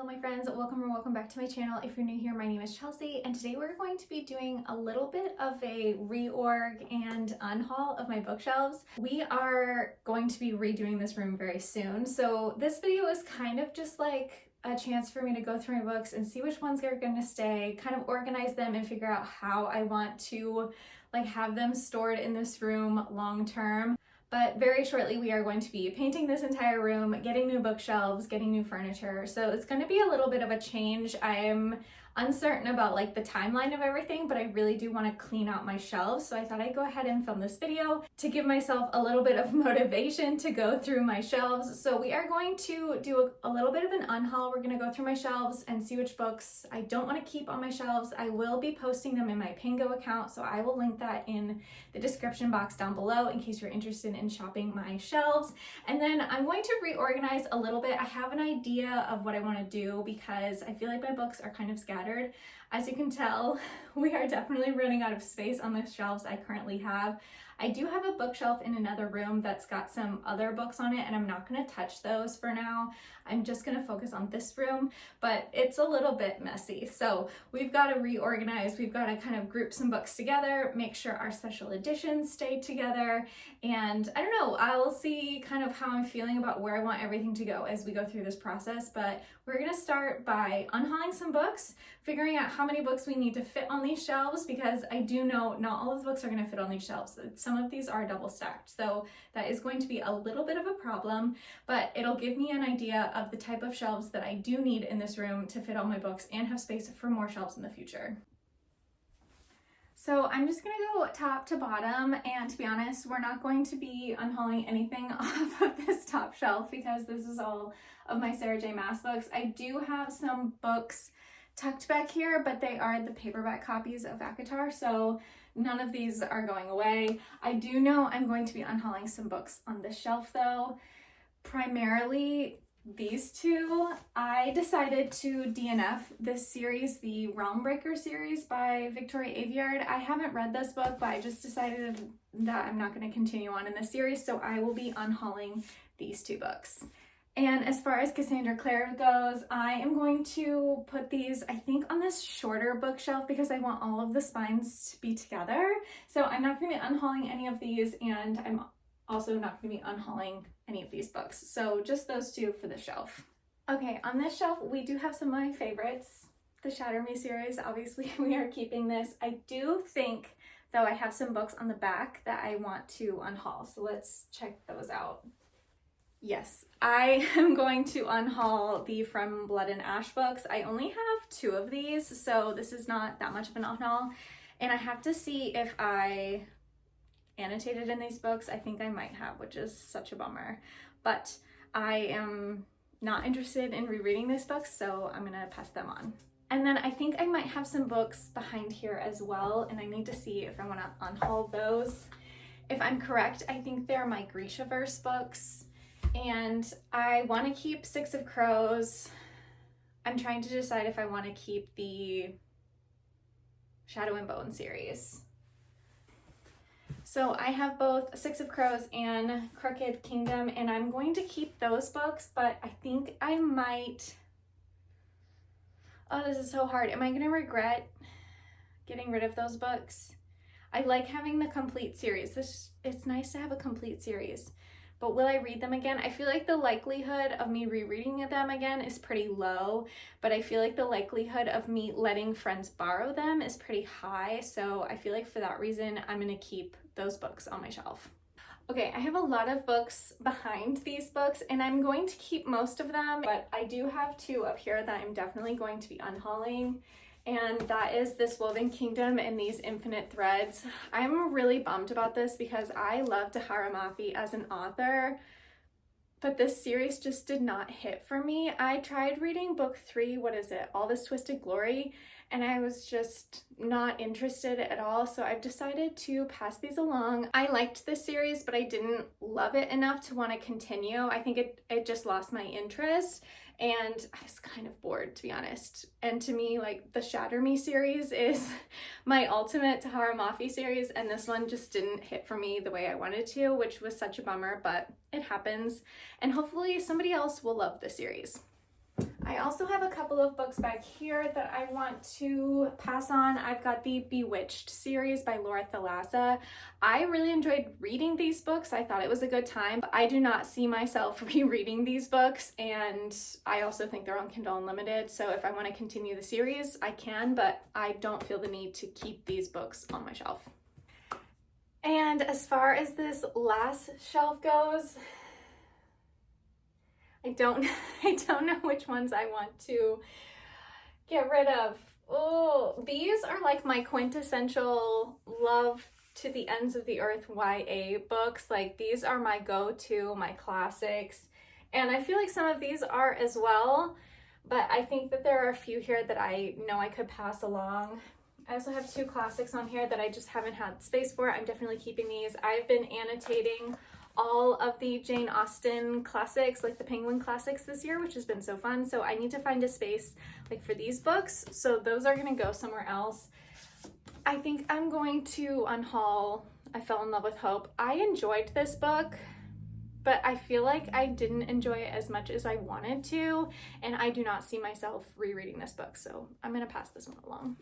Hello my friends, welcome back to my channel. If you're new here, my name is Chelsea and today we're going to be doing a little bit of a reorg and unhaul of my bookshelves. We are going to be redoing this room very soon, so this video is kind of just like a chance for me to go through my books and see which ones are going to stay, kind of organize them and figure out how I want to have them stored in this room long term. But very shortly we are going to be painting this entire room, getting new bookshelves, getting new furniture. So it's going to be a little bit of a change. I am uncertain about the timeline of everything, but I really do want to clean out my shelves. So I thought I'd go ahead and film this video to give myself a little bit of motivation to go through my shelves. So we are going to do a little bit of an unhaul. We're going to go through my shelves and see which books I don't want to keep on my shelves. I will be posting them in my Pingo account, so I will link that in the description box down below in case you're interested in shopping my shelves. And then I'm going to reorganize a little bit. I have an idea of what I want to do because I feel like my books are kind of scattered. As you can tell, we are definitely running out of space on the shelves I currently have. I do have a bookshelf in another room that's got some other books on it, and I'm not going to touch those for now. I'm just going to focus on this room, but it's a little bit messy. So we've got to reorganize. We've got to kind of group some books together, make sure our special editions stay together, and I don't know, I'll see kind of how I'm feeling about where I want everything to go as we go through this process. But we're going to start by unhauling some books, figuring out how many books we need to fit on these shelves, because I do know not all of the books are going to fit on these shelves. Some of these are double stacked, so that is going to be a little bit of a problem, but it'll give me an idea of the type of shelves that I do need in this room to fit all my books and have space for more shelves in the future. So I'm just going to go top to bottom, and to be honest, we're not going to be unhauling anything off of this top shelf because this is all of my Sarah J. Maas books. I do have some books tucked back here, but they are the paperback copies of ACOTAR, so none of these are going away. I do know I'm going to be unhauling some books on this shelf though, primarily these two. I decided to DNF this series, the Realm Breaker series by Victoria Aveyard. I haven't read this book, but I just decided that I'm not going to continue on in this series, so I will be unhauling these two books. And as far as Cassandra Clare goes, I am going to put these, I think, on this shorter bookshelf because I want all of the spines to be together. So I'm not going to be unhauling any of these, and I'm also not going to be unhauling any of these books. So just those two for the shelf. Okay, on this shelf, we do have some of my favorites. The Shatter Me series, obviously we are keeping this. I do think, though, I have some books on the back that I want to unhaul. So let's check those out. Yes, I am going to unhaul the From Blood and Ash books. I only have 2 of these, so this is not that much of an unhaul. And I have to see if I annotated in these books. I think I might have, which is such a bummer. But I am not interested in rereading these books, so I'm gonna pass them on. And then I think I might have some books behind here as well, and I need to see if I want to unhaul those. If I'm correct, I think they're my Grishaverse books. And I want to keep Six of Crows. I'm trying to decide if I want to keep the Shadow and Bone series. So I have both Six of Crows and Crooked Kingdom, and I'm going to keep those books, but I think I might... Oh, this is so hard. Am I going to regret getting rid of those books? I like having the complete series. It's nice to have a complete series. But will I read them again? I feel like the likelihood of me rereading them again is pretty low, but I feel like the likelihood of me letting friends borrow them is pretty high. So I feel like for that reason, I'm gonna keep those books on my shelf. Okay, I have a lot of books behind these books, and I'm going to keep most of them, but I do have 2 up here that I'm definitely going to be unhauling. And that is this Woven Kingdom and these Infinite Threads. I'm really bummed about this because I love Tahara Mafi as an author, but this series just did not hit for me. I tried reading book 3, what is it, All This Twisted Glory, and I was just not interested at all, so I've decided to pass these along. I liked this series, but I didn't love it enough to want to continue. I think it just lost my interest, and I was kind of bored, to be honest. And to me, the Shatter Me series is my ultimate Tahara Mafi series, and this one just didn't hit for me the way I wanted to, which was such a bummer, but it happens. And hopefully somebody else will love this series. I also have a couple of books back here that I want to pass on. I've got the Bewitched series by Laura Thalassa. I really enjoyed reading these books. I thought it was a good time. I do not see myself rereading these books, and I also think they're on Kindle Unlimited, so if I want to continue the series, I can, but I don't feel the need to keep these books on my shelf. And as far as this last shelf goes, I don't know which ones I want to get rid of. Oh, these are like my quintessential love to the ends of the earth YA books. Like, these are my go-to, my classics. And I feel like some of these are as well, but I think that there are a few here that I know I could pass along. I also have two classics on here that I just haven't had space for. I'm definitely keeping these. I've been annotating all of the Jane Austen classics, like the Penguin classics this year, which has been so fun. So I need to find a space like for these books. So those are gonna go somewhere else. I think I'm going to unhaul I Fell in Love with Hope. I enjoyed this book, but I feel like I didn't enjoy it as much as I wanted to, and I do not see myself rereading this book. So I'm gonna pass this one along.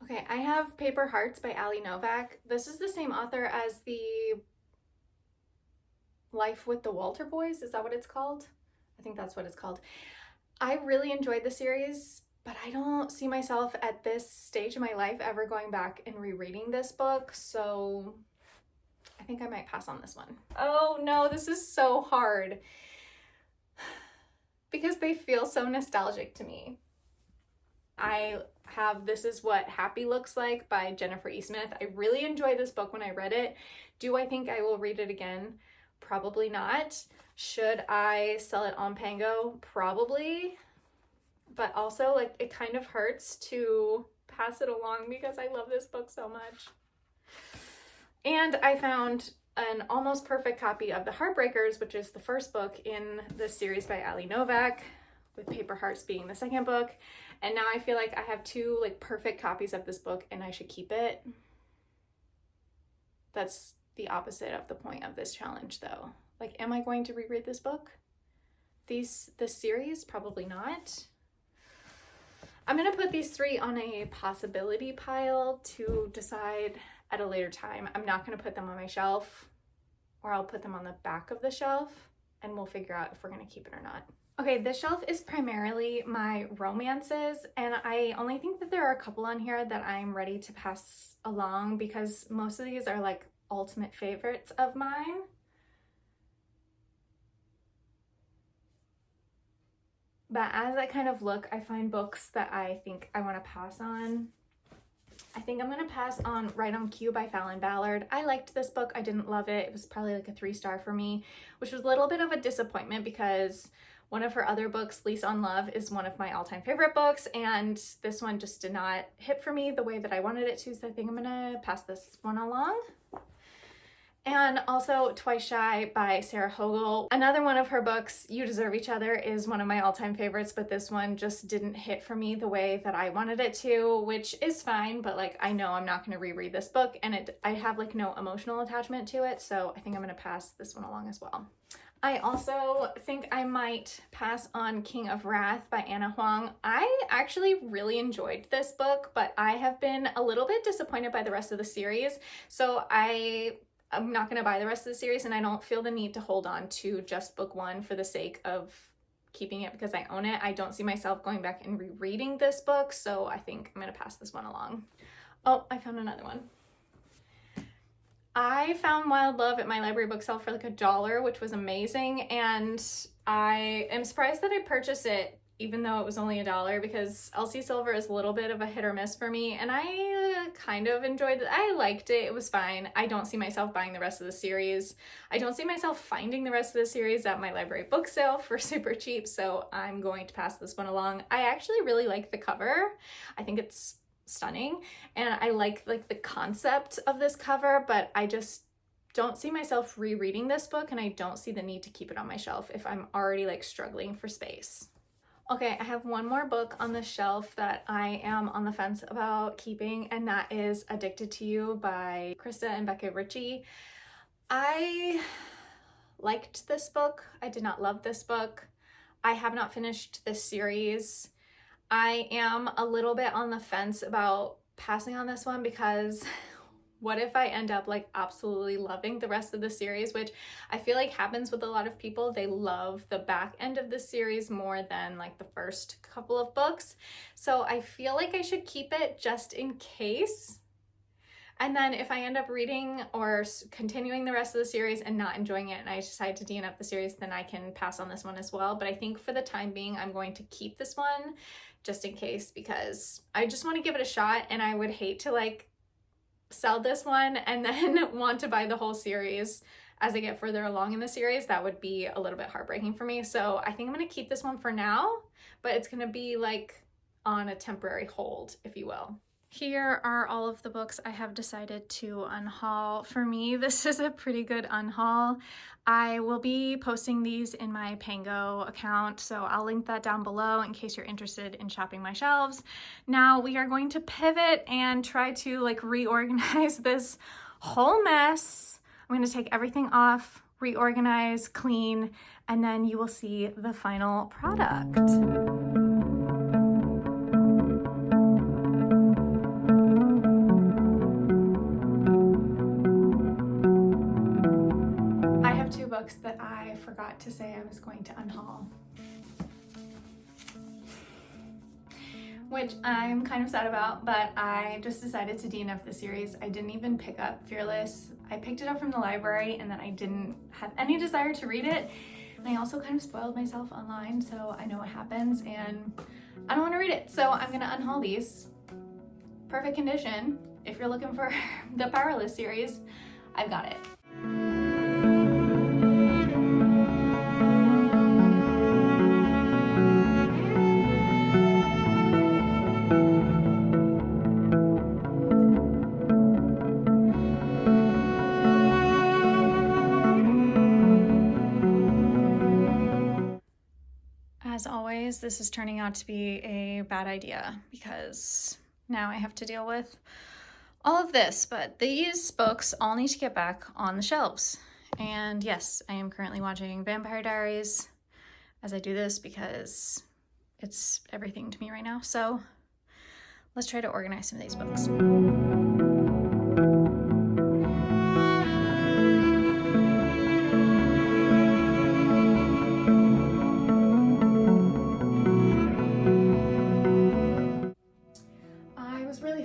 Okay, I have Paper Hearts by Ali Novak. This is the same author as the Life with the Walter Boys. Is that what it's called? I think that's what it's called. I really enjoyed the series, but I don't see myself at this stage of my life ever going back and rereading this book, so I think I might pass on this one. Oh no, this is so hard because they feel so nostalgic to me. I have This Is What Happy Looks Like by Jennifer E. Smith. I really enjoyed this book when I read it. Do I think I will read it again? Probably not. Should I sell it on Pango? Probably. But also, like, it kind of hurts to pass it along because I love this book so much. And I found an almost perfect copy of The Heartbreakers, which is the first book in this series by Ali Novak, with Paper Hearts being the second book. And now I feel like I have two like perfect copies of this book and I should keep it. That's the opposite of the point of this challenge though. Like, am I going to reread this book? This series? Probably not. I'm gonna put these three on a possibility pile to decide at a later time. I'm not gonna put them on my shelf, or I'll put them on the back of the shelf and we'll figure out if we're gonna keep it or not. Okay, this shelf is primarily my romances, and I only think that there are a couple on here that I'm ready to pass along because most of these are like ultimate favorites of mine. But as I kind of look, I find books that I think I want to pass on. I think I'm going to pass on Right on Cue by Fallon Ballard. I liked this book. I didn't love it. It was probably like a 3-star for me, which was a little bit of a disappointment because one of her other books, Lease on Love, is one of my all-time favorite books, and this one just did not hit for me the way that I wanted it to, so I think I'm gonna pass this one along. And also Twice Shy by Sarah Hogel. Another one of her books, You Deserve Each Other, is one of my all-time favorites, but this one just didn't hit for me the way that I wanted it to, which is fine, but like I know I'm not gonna reread this book, and I have like no emotional attachment to it, so I think I'm gonna pass this one along as well. I also think I might pass on King of Wrath by Anna Huang. I actually really enjoyed this book, but I have been a little bit disappointed by the rest of the series. So I'm not going to buy the rest of the series, and I don't feel the need to hold on to just book one for the sake of keeping it because I own it. I don't see myself going back and rereading this book, so I think I'm going to pass this one along. Oh, I found another one. I found Wild Love at my library bookshelf for like $1, which was amazing, and I am surprised that I purchased it even though it was only $1 because LC Silver is a little bit of a hit or miss for me, and I kind of enjoyed it. I liked it. It was fine. I don't see myself buying the rest of the series. I don't see myself finding the rest of the series at my library book sale for super cheap, so I'm going to pass this one along. I actually really like the cover. I think it's stunning, and I like the concept of this cover, but I just don't see myself rereading this book, and I don't see the need to keep it on my shelf if I'm already like struggling for space. Okay, I have one more book on the shelf that I am on the fence about keeping, and that is Addicted to You by Krista and Becca Ritchie. I liked this book. I did not love this book. I have not finished this series. I am a little bit on the fence about passing on this one because what if I end up like absolutely loving the rest of the series, which I feel like happens with a lot of people. They love the back end of the series more than like the first couple of books. So I feel like I should keep it just in case. And then if I end up reading or continuing the rest of the series and not enjoying it and I decide to DNF the series, then I can pass on this one as well. But I think for the time being, I'm going to keep this one just in case because I just want to give it a shot, and I would hate to like sell this one and then want to buy the whole series as I get further along in the series. That would be a little bit heartbreaking for me. So I think I'm going to keep this one for now, but it's going to be like on a temporary hold, if you will. Here are all of the books I have decided to unhaul. For me, this is a pretty good unhaul. I will be posting these in my Pango account, so I'll link that down below in case you're interested in shopping my shelves. Now we are going to pivot and try to like reorganize this whole mess. I'm going to take everything off, reorganize, clean, and then you will see the final product. Books that I forgot to say I was going to unhaul, which I'm kind of sad about, but I just decided to DNF the series. I didn't even pick up Fearless. I picked it up from the library and then I didn't have any desire to read it. And I also kind of spoiled myself online, so I know what happens and I don't want to read it. So I'm gonna unhaul these. Perfect condition. If you're looking for the Powerless series, I've got it. As always, this is turning out to be a bad idea because now I have to deal with all of this, but these books all need to get back on the shelves. And yes, I am currently watching Vampire Diaries as I do this because it's everything to me right now. So let's try to organize some of these books.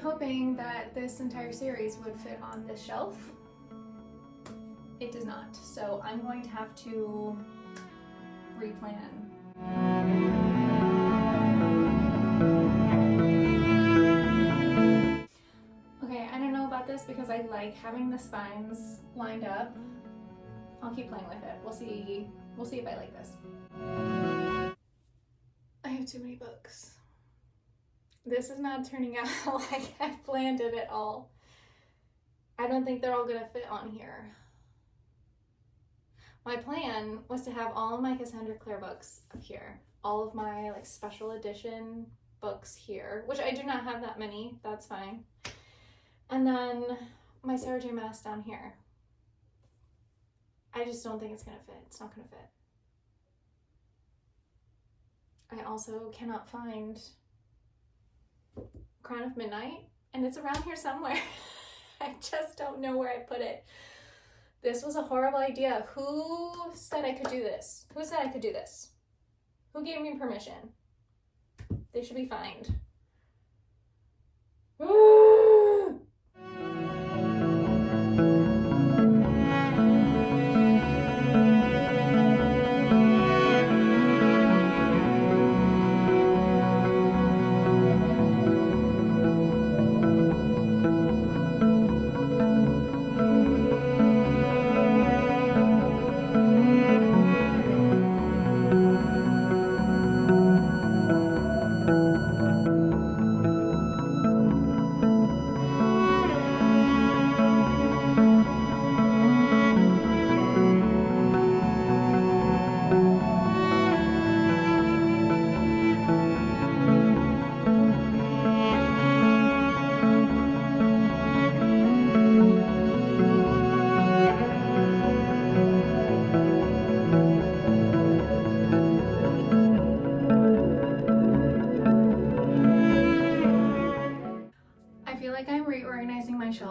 Hoping that this entire series would fit on this shelf. It does not, so I'm going to have to replan. Okay, I don't know about this because I like having the spines lined up. I'll keep playing with it. We'll see if I like this. I have too many books. This is not turning out like I planned it at all. I don't think they're all gonna fit on here. My plan was to have all of my Cassandra Clare books up here. All of my like special edition books here, which I do not have that many, that's fine. And then my Sarah J. Maas down here. I just don't think it's gonna fit. It's not gonna fit. I also cannot find Crown of Midnight, and it's around here somewhere. I just don't know where I put it. This was a horrible idea. Who said I could do this? Who said I could do this? Who gave me permission? They should be fined.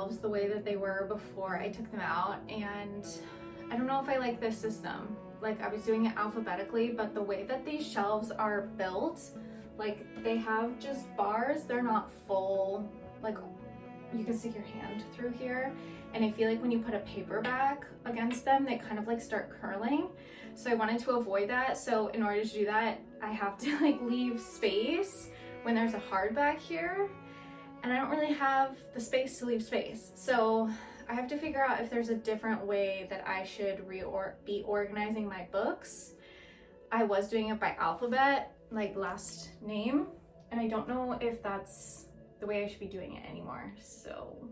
shelves the way that they were before I took them out, and I don't know if I like this system. Like, I was doing it alphabetically, but the way that these shelves are built, like, they have just bars, they're not full, like, you can stick your hand through here, and I feel like when you put a paperback against them, they kind of like start curling. So I wanted to avoid that. So in order to do that, I have to like leave space when there's a hardback here, and I don't really have the space to leave space. So I have to figure out if there's a different way that I should be organizing my books. I was doing it by alphabet, like last name, and I don't know if that's the way I should be doing it anymore, so.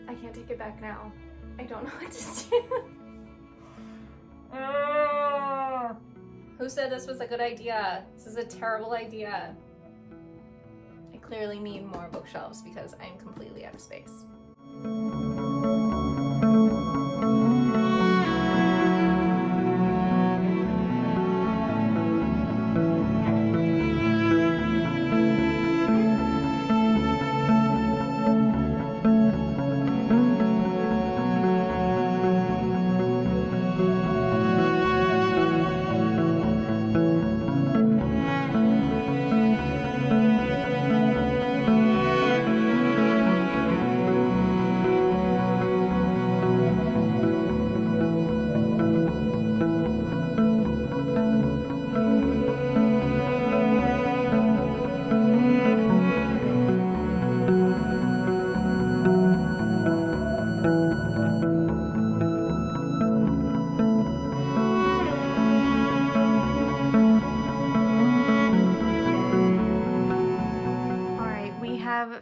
I can't take it back now. I don't know what to do. Who said this was a good idea? This is a terrible idea. I clearly need more bookshelves because I'm completely out of space.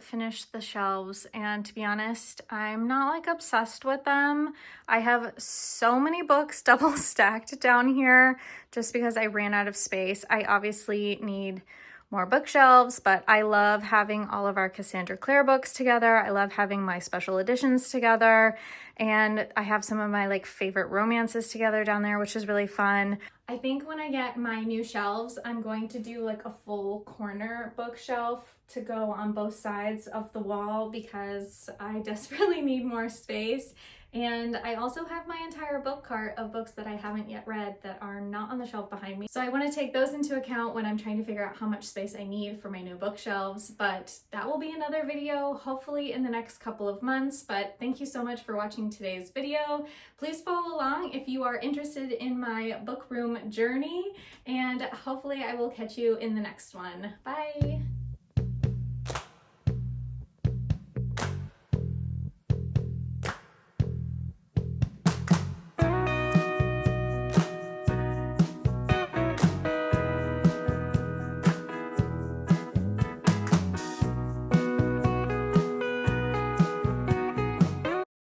Finished the shelves, and to be honest, I'm not like obsessed with them. I have so many books double stacked down here just because I ran out of space. I obviously need more bookshelves, but I love having all of our Cassandra Clare books together. I love having my special editions together, and I have some of my like favorite romances together down there, which is really fun. I think when I get my new shelves, I'm going to do like a full corner bookshelf to go on both sides of the wall because I desperately need more space. And I also have my entire book cart of books that I haven't yet read that are not on the shelf behind me. So I want to take those into account when I'm trying to figure out how much space I need for my new bookshelves, but that will be another video, hopefully in the next couple of months. But thank you so much for watching today's video. Please follow along if you are interested in my book room journey, and hopefully I will catch you in the next one. Bye!